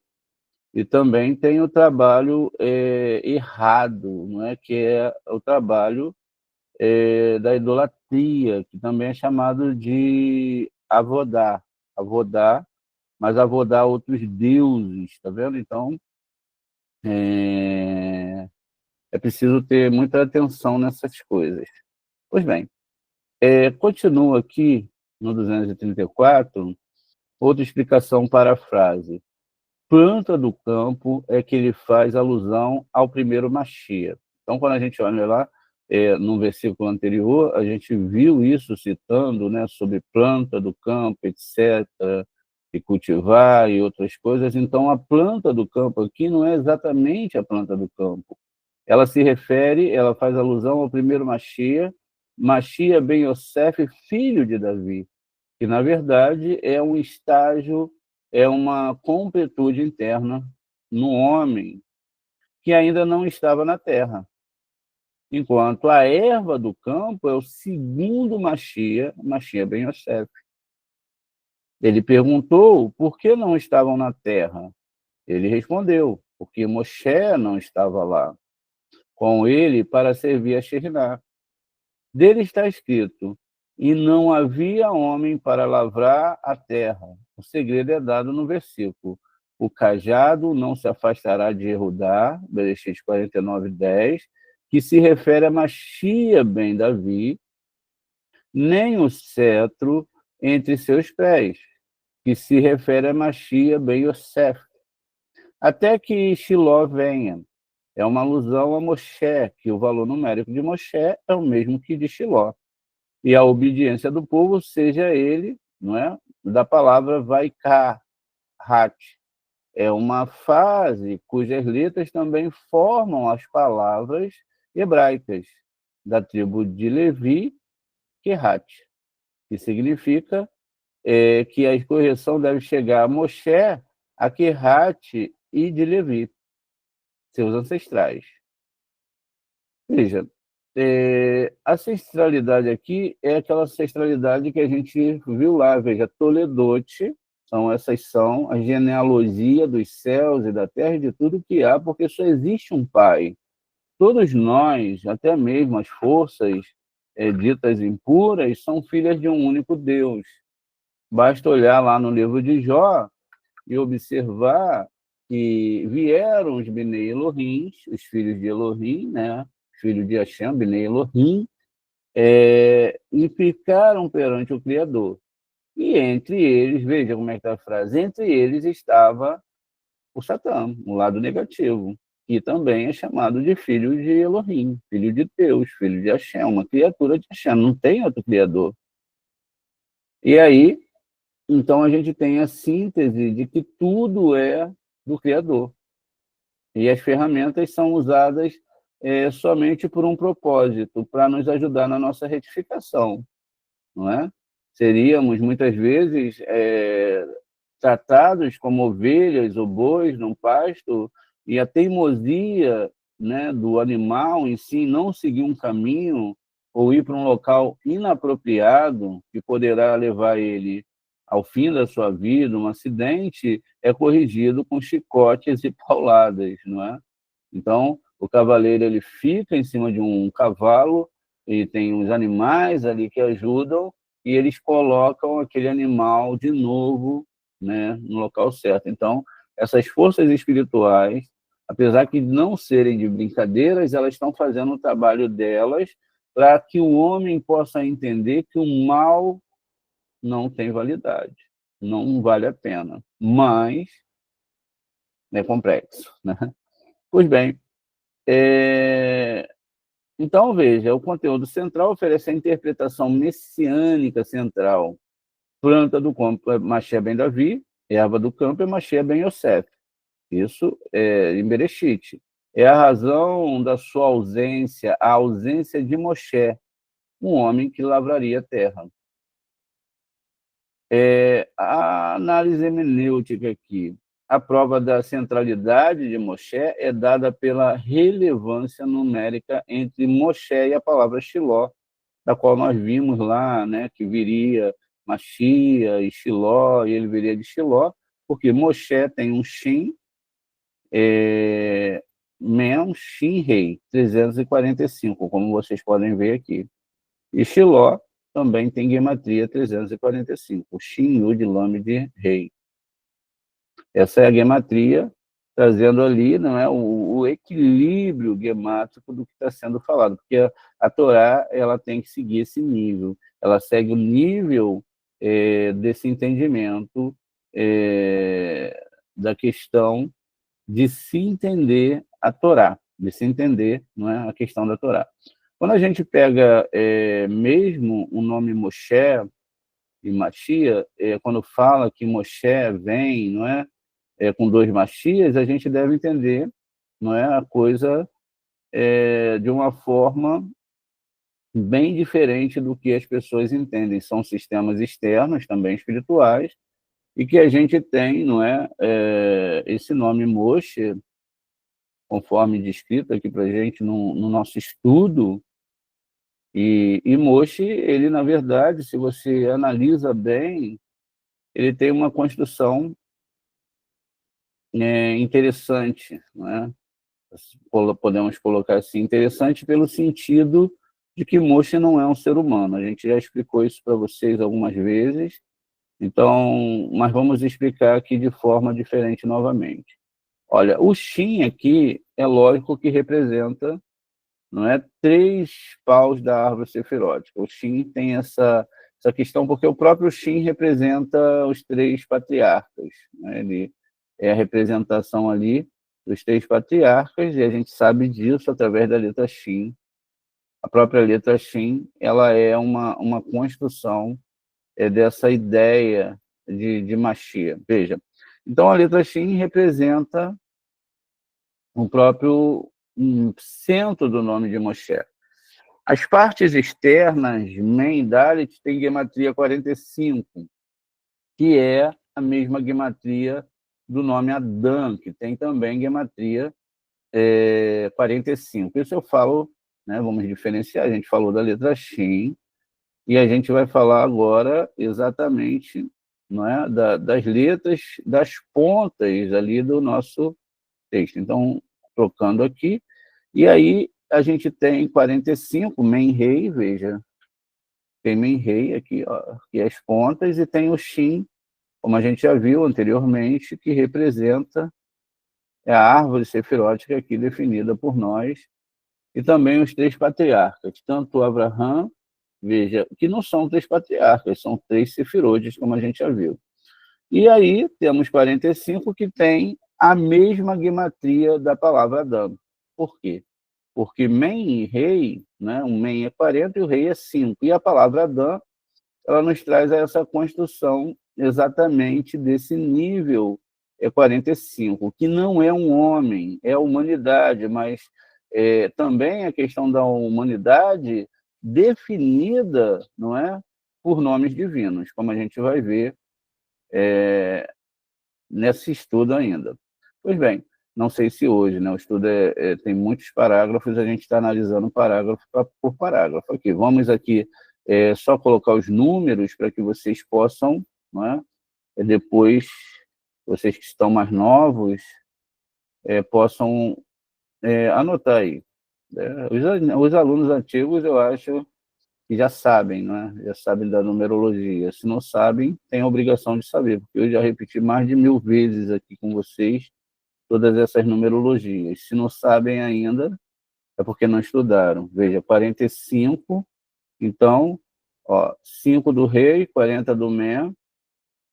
e também tem o trabalho errado, não é? Que é o trabalho da idolatria, que também é chamado de avodar, mas avodar outros deuses, tá vendo? Então, é preciso ter muita atenção nessas coisas. Pois bem, continua aqui no 234, outra explicação para a frase. Planta do campo é que ele faz alusão ao primeiro Mashiach. Então, quando a gente olha lá, no versículo anterior, a gente viu isso citando, né, sobre planta do campo, etc., e cultivar e outras coisas. Então, a planta do campo aqui não é exatamente a planta do campo. Ela faz alusão ao primeiro Mashiach ben Yosef, filho de Davi, que, na verdade, é um estágio, é uma completude interna no homem que ainda não estava na terra. Enquanto a erva do campo é o segundo Mashiach ben Yosef. Ele perguntou por que não estavam na terra. Ele respondeu, porque Moshe não estava lá com ele para servir a Shekhinah. Dele está escrito, e não havia homem para lavrar a terra. O segredo é dado no versículo. O cajado não se afastará de Jehudá, Bereshit 49:10, que se refere a Mashiach ben Davi, nem o cetro entre seus pés, que se refere a Mashiach ben Yosef, até que Shiló venha. É uma alusão a Moshe, que o valor numérico de Moshe é o mesmo que de Shiló. E a obediência do povo seja ele, não é? Da palavra Vaikar, Hat. É uma frase cujas letras também formam as palavras hebraicas da tribo de Levi, Kehat, que significa que a correção deve chegar a Moshe, a Kehat e de Levi, seus ancestrais. Veja, a ancestralidade aqui é aquela ancestralidade que a gente viu lá, veja, Toledote, são a genealogia dos céus e da terra e de tudo que há, porque só existe um Pai. Todos nós, até mesmo as forças ditas impuras, são filhas de um único Deus. Basta olhar lá no livro de Jó e observar que vieram os Bnei Elohim, os filhos de Elohim, né? Filho de Hashem, Bnei Elohim, e ficaram perante o Criador. E entre eles, veja como é que está a frase, entre eles estava o Satã, o lado negativo, que também é chamado de filho de Elohim, filho de Deus, filho de Hashem, uma criatura de Hashem, não tem outro Criador. E aí, então, a gente tem a síntese de que tudo é do Criador. E as ferramentas são usadas somente por um propósito, para nos ajudar na nossa retificação, não é? Seríamos, muitas vezes, tratados como ovelhas ou bois num pasto, e a teimosia, né, do animal em si não seguir um caminho ou ir para um local inapropriado que poderá levar ele ao fim da sua vida, um acidente, é corrigido com chicotes e pauladas, não é? Então, o cavaleiro ele fica em cima de um cavalo e tem uns animais ali que ajudam, e eles colocam aquele animal de novo, né, no local certo. Então, essas forças espirituais, apesar de não serem de brincadeiras, elas estão fazendo o trabalho delas para que o homem possa entender que o mal não tem validade, não vale a pena, mas é complexo, né? Pois bem, então, veja, o conteúdo central oferece a interpretação messiânica central. Planta do campo é Mashiach ben Davi, erva do campo é Mashiach ben Yosef. Isso é em Bereshit. É a razão da sua ausência, a ausência de Moshe, um homem que lavraria a terra. A análise hermenêutica aqui. A prova da centralidade de Moshe é dada pela relevância numérica entre Moshe e a palavra Shiló, da qual nós vimos lá, né, que viria Machia e Shiló, e ele viria de Shiló, porque Moshe tem um Shin, Mem, Shin, Rei, 345, como vocês podem ver aqui. E Shiló também tem gematria 345, Shin, Yud, Lamed, Rei. Essa é a gematria, trazendo ali, não é, o equilíbrio gemátrico do que está sendo falado, porque a Torá ela tem que seguir esse nível, ela segue o nível desse entendimento da questão de se entender a Torá, de se entender, não é, a questão da Torá. Quando a gente pega mesmo o nome Moshe e Machia, quando fala que Moshe vem, não é, com dois Machias, a gente deve entender, não é, a coisa de uma forma bem diferente do que as pessoas entendem. São sistemas externos, também espirituais, e que a gente tem, não é, esse nome Moshe, conforme descrito aqui para a gente no nosso estudo, e Moshe, ele, na verdade, se você analisa bem, ele tem uma construção interessante, não é? Podemos colocar assim, interessante pelo sentido de que Moshe não é um ser humano. A gente já explicou isso para vocês algumas vezes, então, mas vamos explicar aqui de forma diferente novamente. Olha, o Shin aqui é lógico que representa, não é, 3 paus da árvore sefirótica. O Shin tem essa questão porque o próprio Shin representa os 3 patriarcas, né? Ele é a representação ali dos 3 patriarcas, e a gente sabe disso através da letra Shin. A própria letra Shin, ela é uma construção dessa ideia de Mashiach. Veja, então a letra Shin representa o próprio centro do nome de Moshe. As partes externas, Men, Dalet, tem gematria 45, que é a mesma gematria do nome Adão, que tem também gematria 45. Isso eu falo, né, vamos diferenciar, a gente falou da letra Shin, e a gente vai falar agora exatamente, não é, das letras, das pontas ali do nosso texto. Então, trocando aqui, e aí a gente tem 45, Men, Rei, veja, tem Men, Rei aqui, ó, aqui as pontas, e tem o Shin, como a gente já viu anteriormente, que representa a árvore sefirótica aqui definida por nós, e também os 3 patriarcas, tanto Abraham, veja, que não são 3 patriarcas, são 3 sefirotes, como a gente já viu. E aí temos 45 que tem a mesma gematria da palavra Adão. Por quê? Porque Men e Rei, né, o Men é 40 e o Rei é 5. E a palavra Adão, ela nos traz essa construção exatamente desse nível 45, que não é um homem, é a humanidade, mas também a questão da humanidade definida, não é, por nomes divinos, como a gente vai ver nesse estudo ainda. Pois bem, não sei se hoje, né, o estudo tem muitos parágrafos, a gente está analisando parágrafo por parágrafo aqui. Vamos aqui só colocar os números para que vocês possam, não é, depois, vocês que estão mais novos, possam anotar aí. Os alunos antigos, eu acho que já sabem, né? Já sabem da numerologia. Se não sabem, tem a obrigação de saber, porque eu já repeti mais de 1000 vezes aqui com vocês todas essas numerologias. Se não sabem ainda, é porque não estudaram. Veja, 45, então, ó, 5 do rei, 40 do men,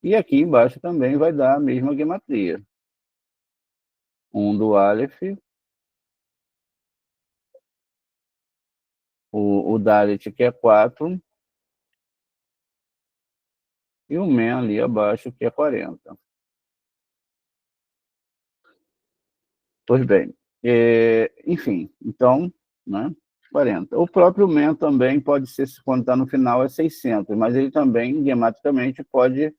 e aqui embaixo também vai dar a mesma gematria. 1 do Aleph, o Dalet, que é 4, e o men ali abaixo, que é 40. Pois bem, enfim, então, né, 40. O próprio men também pode ser, quando está no final, é 600, mas ele também, gematicamente, pode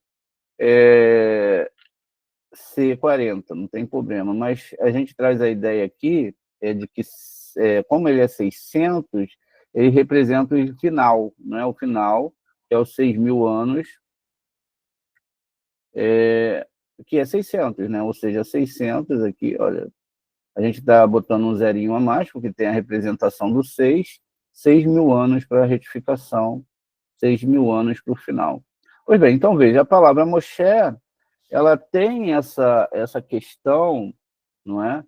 ser 40, não tem problema. Mas a gente traz a ideia aqui de que, como ele é 600, ele representa o final, né? O final, que é os 6.000 anos, que é 600, né? Ou seja, 600 aqui, olha, a gente está botando um zerinho a mais, porque tem a representação do 6.000 anos para a retificação, 6.000 anos para o final. Pois bem, então veja, a palavra Moshe, ela tem essa questão, não é?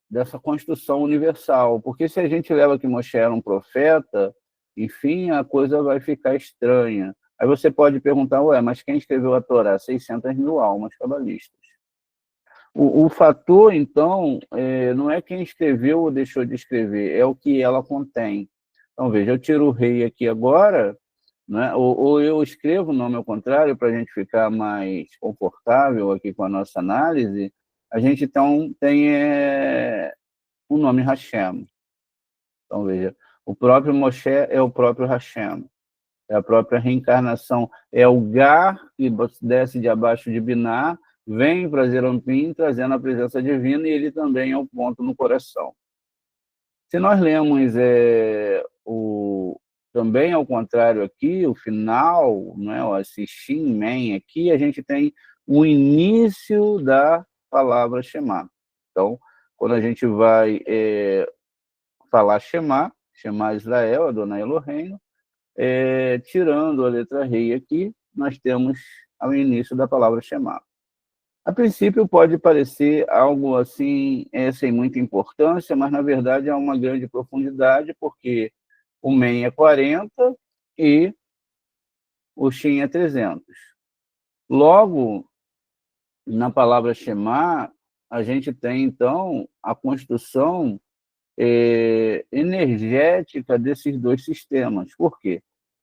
Dessa construção universal, porque se a gente leva que Moshe era um profeta, enfim, a coisa vai ficar estranha. Aí você pode perguntar, ué, mas quem escreveu a Torá? 600.000 almas cabalistas. O fator, então, não é quem escreveu ou deixou de escrever, é o que ela contém. Então, veja, eu tiro o rei aqui agora, né? Ou eu escrevo o nome ao contrário, para a gente ficar mais confortável aqui com a nossa análise, a gente então tem o nome Hashem. Então, veja, o próprio Moshe é o próprio Hashem, é a própria reencarnação, é o Gar que desce de abaixo de Biná, vem para Zerampim trazendo a presença divina, e ele também é o ponto no coração. Se nós lemos também ao contrário aqui, o final, né, esse Shin Men aqui, a gente tem o início da palavra Shema. Então, quando a gente vai falar Shema Israel, Adonai Eloheinu, tirando a letra rei aqui, nós temos o início da palavra Shema. A princípio pode parecer algo assim, sem muita importância, mas na verdade é uma grande profundidade, porque o Men é 40 e o Shin é 300. Logo, na palavra Shema, a gente tem, então, a construção energética desses dois sistemas. Por quê?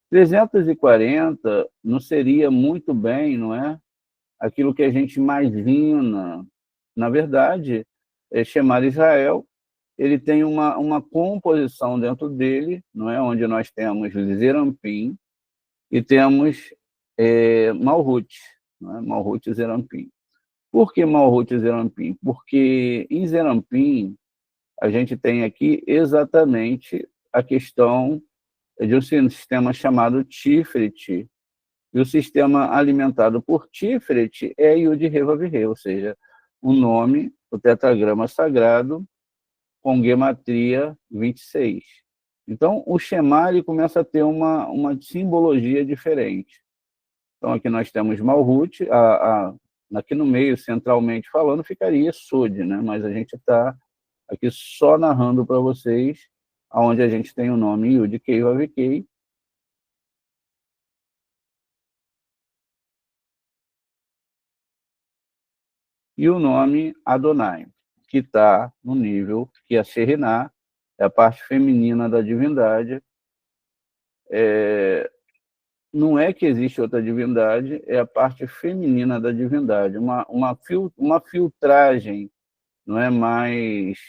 340 não seria muito bem, não é? Aquilo que a gente imagina. Na verdade, Shema Israel, ele tem uma composição dentro dele, não é? Onde nós temos Zerampim e temos Malhut, não é? Malhut e Zerampim. Por que Malhut e Zerampim? Porque em Zerampim a gente tem aqui exatamente a questão de um sistema chamado Tiferet, e o sistema alimentado por Tiferet é Yud-Heh-Vav-Heh, ou seja, o nome, o tetragrama sagrado, com gematria 26. Então, o Shema ele começa a ter uma simbologia diferente. Então, aqui nós temos Malhut, aqui no meio, centralmente falando, ficaria Sod, né? Mas a gente está aqui só narrando para vocês onde a gente tem o nome Yud-Kei-Vav-Kei, e o nome Adonai, que está no nível que a Sheriná é a parte feminina da divindade. Não é que existe outra divindade, é a parte feminina da divindade, uma filtragem, não é mais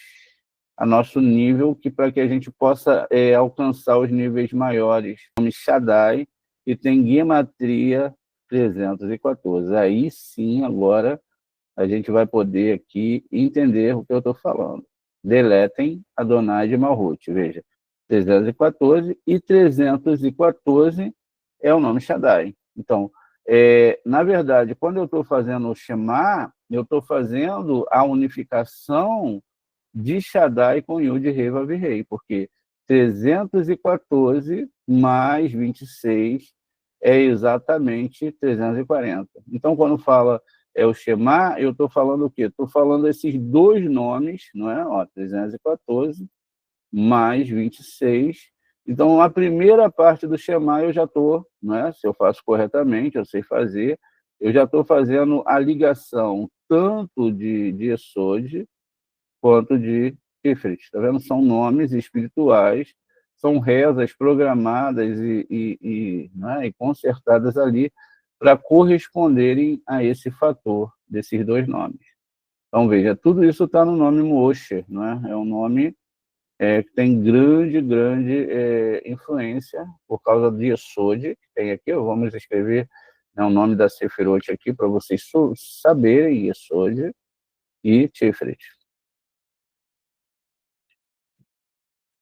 a nosso nível, que para que a gente possa alcançar os níveis maiores. O nome Shaddai, que tem gematria 314. Aí sim, agora, a gente vai poder aqui entender o que eu estou falando. Deletem Adonai de Malhut, veja, 314 e 314 é o nome Shaddai. Então, na verdade, quando eu estou fazendo o Shema, eu estou fazendo a unificação de Shaddai com Yud Rei Vav Rei, porque 314 mais 26 é exatamente 340. Então, quando fala o Shema, eu estou falando o quê? Estou falando esses dois nomes, não é? Ó, 314 mais 26. Então, a primeira parte do Shema eu já estou, não é? Se eu faço corretamente, eu sei fazer, eu já estou fazendo a ligação tanto de Yesod quanto de Tiferet. Está vendo? São nomes espirituais, são rezas programadas não é? E consertadas ali para corresponderem a esse fator desses dois nomes. Então, veja, tudo isso está no nome Moshe, não é? É um nome que tem grande influência por causa de Yesod, que tem aqui, vamos escrever, né, o nome da Sefirot aqui para vocês saberem, Yesod e Tiferet.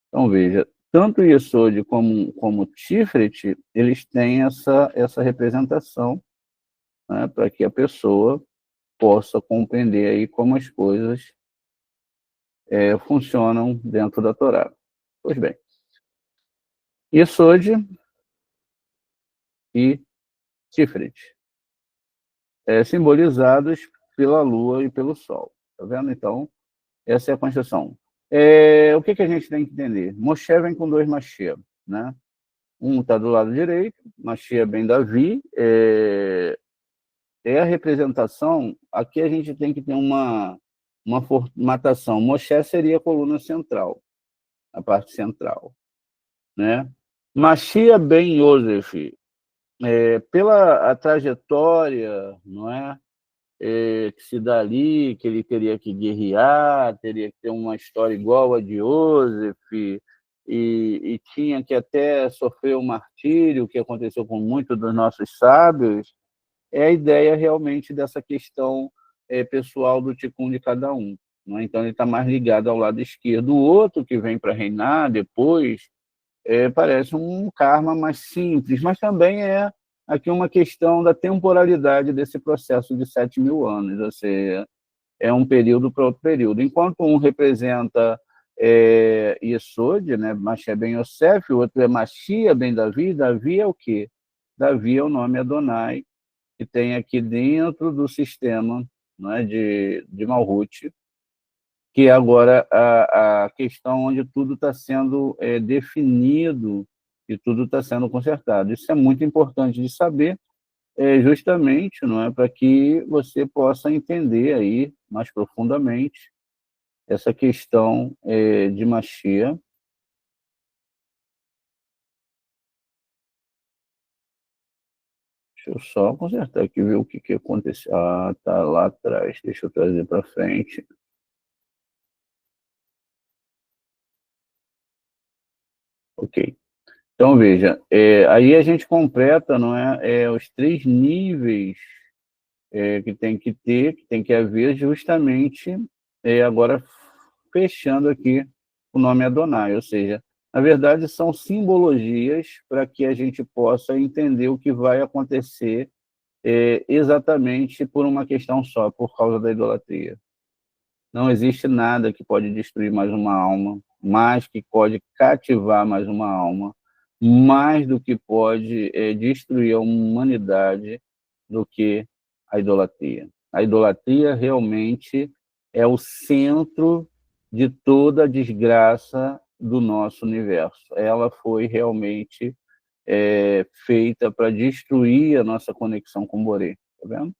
Então, veja, tanto Yesod como Tiferet, eles têm essa representação, né, para que a pessoa possa compreender aí como as coisas funcionam dentro da Torá. Pois bem, Yesod e Tiferet, simbolizados pela lua e pelo sol. Tá vendo? Então, essa é a construção. O que a gente tem que entender? Moshe vem com dois Mashiach, né? Um está do lado direito, Mashiach ben Davi, a representação. Aqui a gente tem que ter uma formatação. Moshe seria a coluna central, a parte central, né? Mashiach ben Yosef, pela a trajetória, não é? Que se dá ali, que ele teria que guerrear, teria que ter uma história igual a de Yosef, e tinha que até sofrer o martírio, que aconteceu com muitos dos nossos sábios. É a ideia realmente dessa questão pessoal do Tikkun de cada um. Não é? Então, ele está mais ligado ao lado esquerdo. O outro que vem para reinar depois parece um karma mais simples, mas também é aqui uma questão da temporalidade desse processo de 7.000 anos, ou seja, é um período para outro período. Enquanto um representa Yesod, né, Mashiach ben Yosef, o outro é Mashiach ben Davi. Davi é o quê? Davi é o nome Adonai, que tem aqui dentro do sistema, não é, de Malhut, que é agora a questão onde tudo está sendo definido e tudo está sendo consertado. Isso é muito importante de saber, justamente, não é, para que você possa entender aí mais profundamente essa questão de Mashiach. Deixa eu só consertar aqui, ver o que aconteceu. Ah, tá lá atrás. Deixa eu trazer para frente. Ok. Então, veja, aí a gente completa, não é, os 3 níveis que tem que ter, que tem que haver justamente, agora fechando aqui o nome Adonai, ou seja, na verdade são simbologias para que a gente possa entender o que vai acontecer exatamente por uma questão só, por causa da idolatria. Não existe nada que pode destruir mais uma alma, mais que pode cativar mais uma alma, mais do que pode destruir a humanidade do que a idolatria. A idolatria realmente é o centro de toda a desgraça do nosso universo. Ela foi realmente feita para destruir a nossa conexão com o Boré. Tá vendo?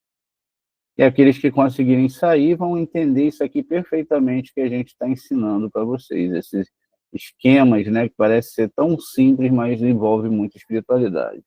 E aqueles que conseguirem sair vão entender isso aqui perfeitamente que a gente está ensinando para vocês, esses esquemas, né, que parece ser tão simples, mas envolve muita espiritualidade.